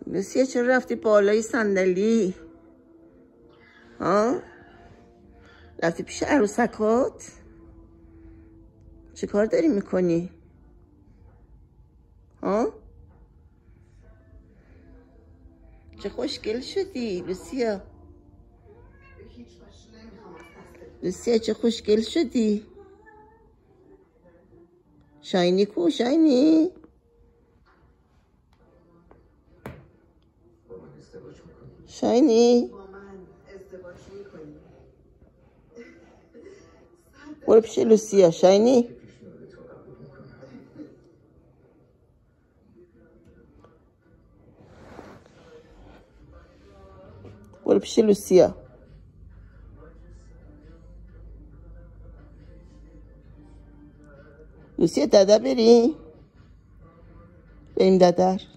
لوسیا چرا رفتی بالای صندلی؟ ها؟ رفتی پیش عروسکات؟ چه کار داری میکنی؟ ها؟ چه خوشگل شدی لوسیا. لوسیا چه خوشگل شدی. شاینی کو؟ شاینی شاینی برو پیش لوسیا. شاینی برو پیش لوسیا. لوسیا دادا بریم دادر.